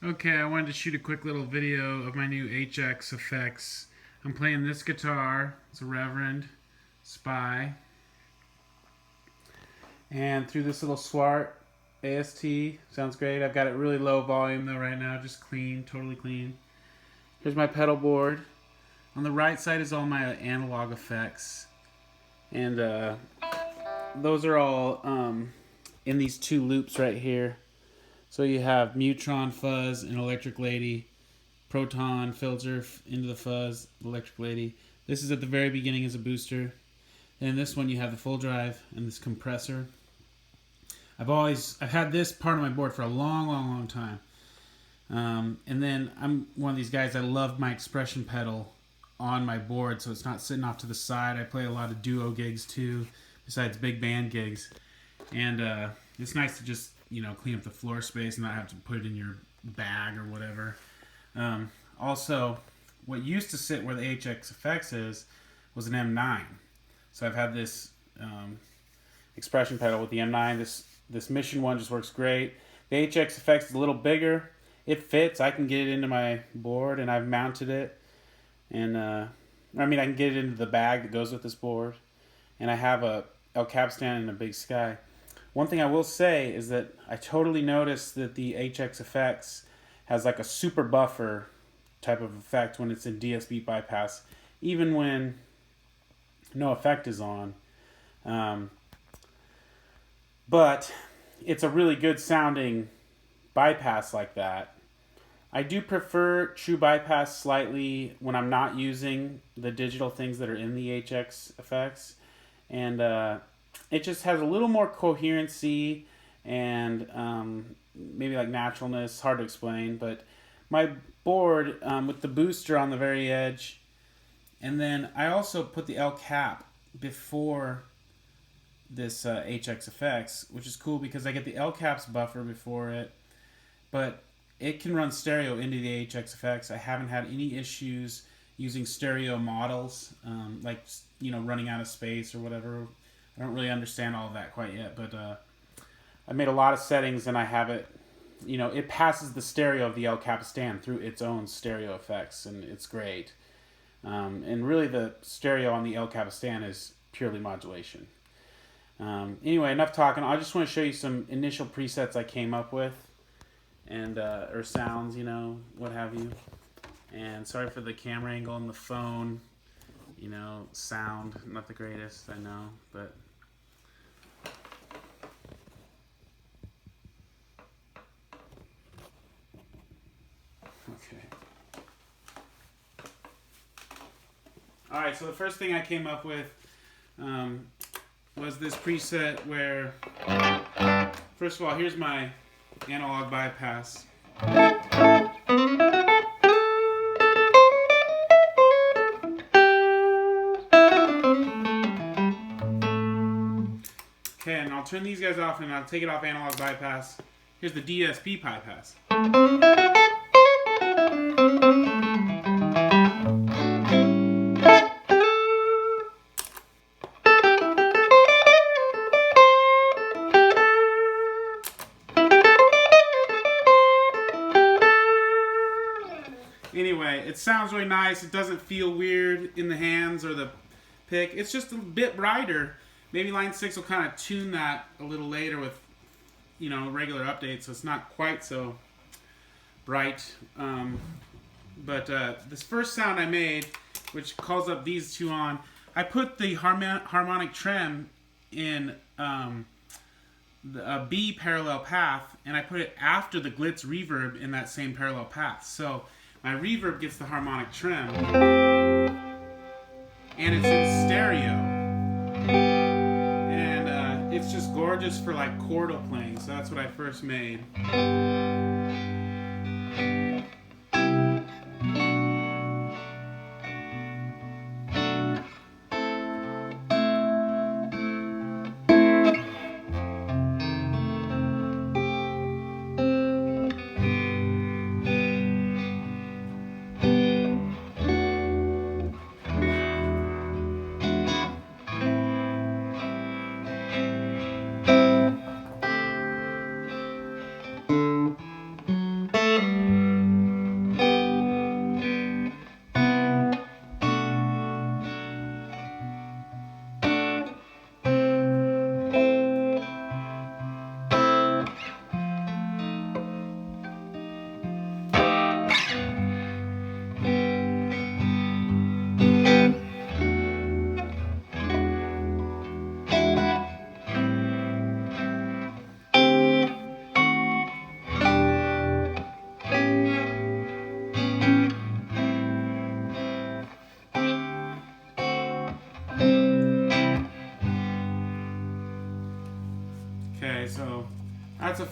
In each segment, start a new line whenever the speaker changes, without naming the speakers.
Okay, I wanted to shoot a quick little video of my new HX effects. I'm playing this guitar. It's a Reverend Spy. And through this little Swart AST. Sounds great. I've got it really low volume though right now. Just clean, totally clean. Here's my pedal board. On the right side is all my analog effects. And those are all in these two loops right here. So you have Mutron, Fuzz, and Electric Lady. Proton, filter into the fuzz, Electric Lady. This is at the very beginning as a booster. And this one you have the full drive and this compressor. I've had this part of my board for a long time. And then I'm one of these guys, I love my expression pedal on my board so it's not sitting off to the side. I play a lot of duo gigs too, besides big band gigs. And it's nice to just, clean up the floor space and not have to put it in your bag or whatever. Also, what used to sit where the HX Effects is was an M9. So I've had this expression pedal with the M9. This Mission one just works great. The HX Effects is a little bigger. It fits. I can get it into my board, and I've mounted it. And I can get it into the bag that goes with this board. And I have a El Capistan and a Big Sky. One thing I will say is that I totally noticed that the HX Effects has like a super buffer type of effect when it's in DSB bypass, even when no effect is on. But it's a really good sounding bypass like that. I do prefer true bypass slightly when I'm not using the digital things that are in the HX Effects. And it just has a little more coherency and maybe like naturalness. Hard to explain, but my board with the booster on the very edge, and then I also put the El Cap before this HX Effects, which is cool because I get the El Cap's buffer before it, but it can run stereo into the HX Effects. I haven't had any issues using stereo models, running out of space or whatever. I don't really understand all of that quite yet, but I made a lot of settings and I have it, it passes the stereo of the El Capistan through its own stereo effects, and it's great. And really the stereo on the El Capistan is purely modulation. Anyway, enough talking. I just want to show you some initial presets I came up with, and or sounds, what have you. And sorry for the camera angle on the phone. Sound not the greatest, I know, but okay. All right, so the first thing I came up with was this preset where, first of all, here's my analog bypass. Okay, and I'll turn these guys off and I'll take it off analog bypass. Here's the DSP bypass. Anyway, it sounds really nice. It doesn't feel weird in the hands or the pick. It's just a bit brighter. Maybe Line 6 will kind of tune that a little later with, regular updates, so it's not quite so bright. But this first sound I made, which calls up these two on, I put the harmonic trem in a B parallel path, and I put it after the Glitz reverb in that same parallel path. So my reverb gets the harmonic trem, and it's in stereo. And it's just gorgeous for like chordal playing, so that's what I first made.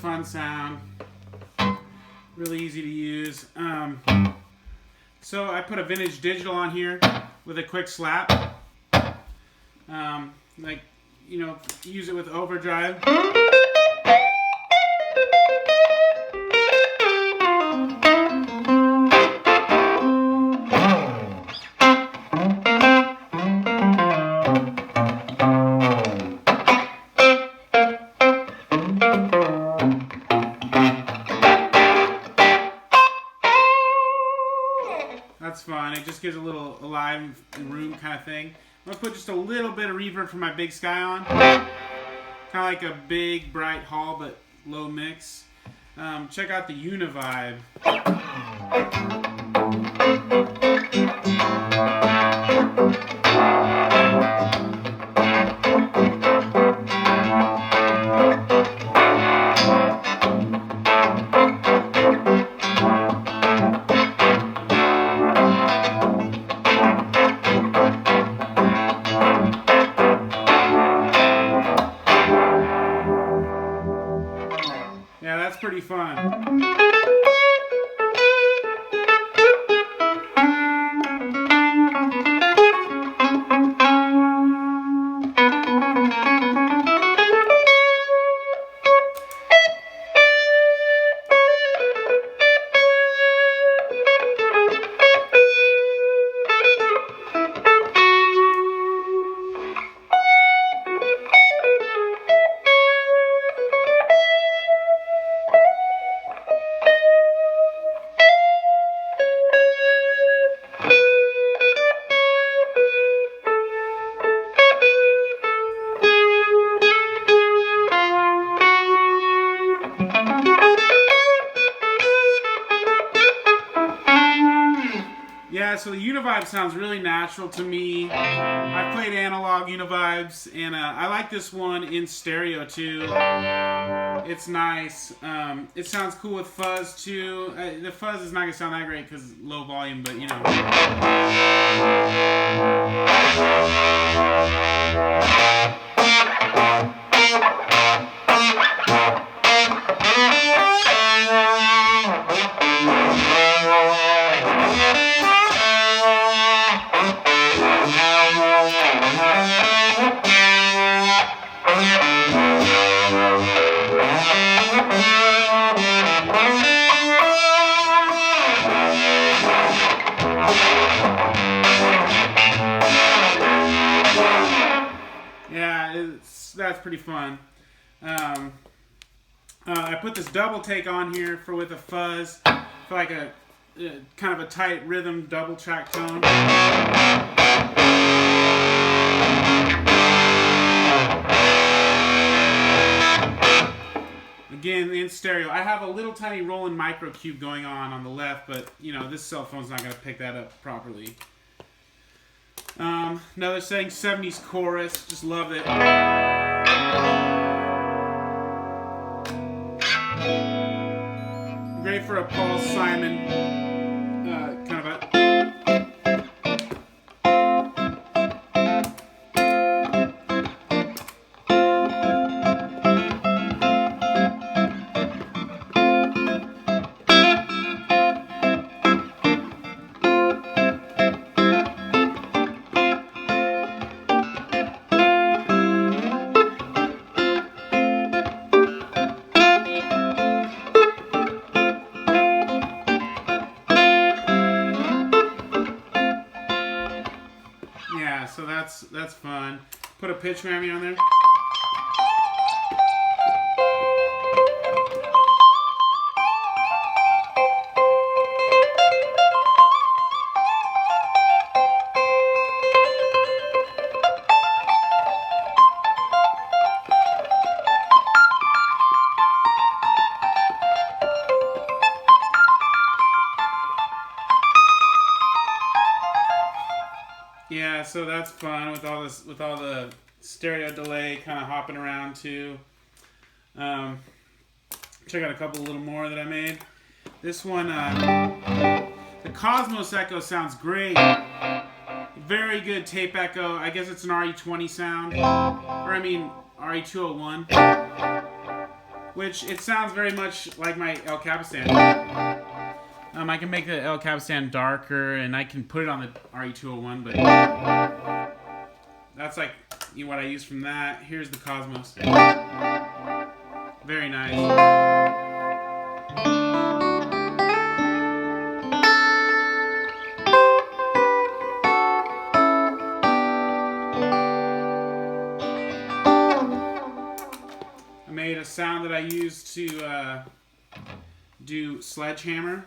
fun sound. Really easy to use. So I put a vintage digital on here with a quick slap. Like, you know, use it with overdrive. That's fun. It just gives a little alive room kind of thing. I'm going to put just a little bit of reverb from my Big Sky on. Kind of like a big, bright hall, but low mix. Check out the Univibe. Yeah, that's pretty fun. Yeah, so the Univibe sounds really natural to me. I've played analog Univibes, and I like this one in stereo too. It's nice. It sounds cool with fuzz too. The fuzz is not going to sound that great because low volume, but you know. Yeah, that's pretty fun. I put this double take on here for with a fuzz, for like a kind of a tight rhythm double track tone. Again, in stereo. I have a little tiny Roland Microcube going on the left, but you know this cell phone's not going to pick that up properly. Another setting, 70s chorus. Just love it. Great for a Paul Simon kind of a. Yeah, so that's fun. Put a pitch Grammy on there. Yeah, so that's fun with all this, with all the stereo delay kind of hopping around too. Check out a couple little more that I made. This one, the Cosmos Echo sounds great. Very good tape echo. I guess it's an RE20 sound, or I mean RE201. which it sounds very much like my El Capistan. I can make the El Capistan darker, and I can put it on the RE201, but that's like what I use from that. Here's the Cosmos. Very nice. I made a sound that I used to do Sledgehammer.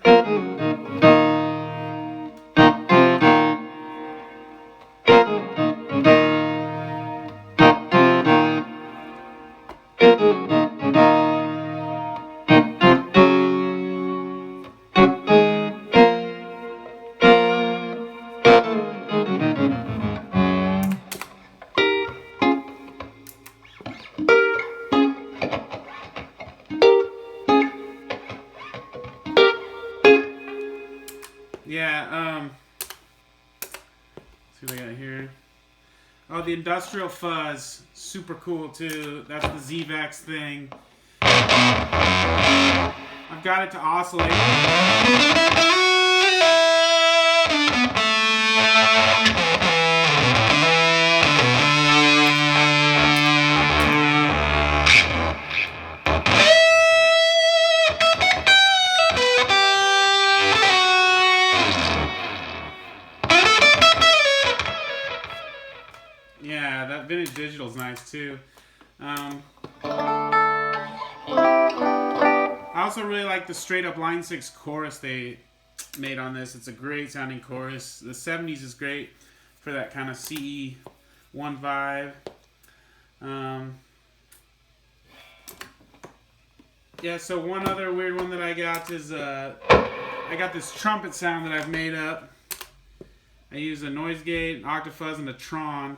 Yeah, let's see what I got here. Oh, the Industrial Fuzz. Super cool, too. That's the ZVEX thing. I've got it to oscillate. Yeah, that Vintage Digital's nice too. I also really like the straight up Line 6 chorus they made on this. It's a great sounding chorus. The 70s is great for that kind of CE1 vibe. Yeah, so one other weird one that I got is I got this trumpet sound that I've made up. I use a noise gate, an Octafuzz, and a Tron.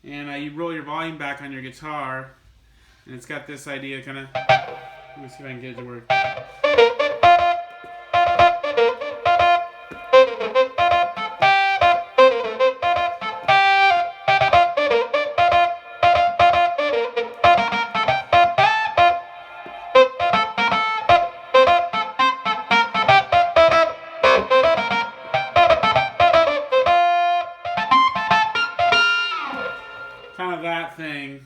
And you roll your volume back on your guitar, and it's got this idea kind of. Let me see if I can get it to work. Kind of that thing.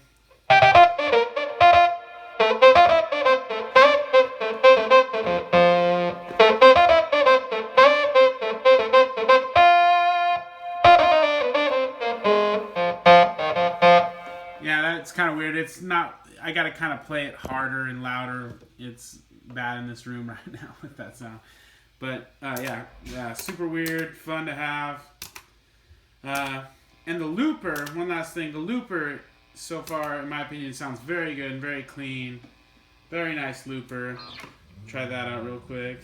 Yeah, that's kind of weird. It's not. I gotta kind of play it harder and louder. It's bad in this room right now with that sound. But yeah, super weird, fun to have. And the looper, one last thing, the looper so far, in my opinion, sounds very good and very clean. Very nice looper. Try that out real quick.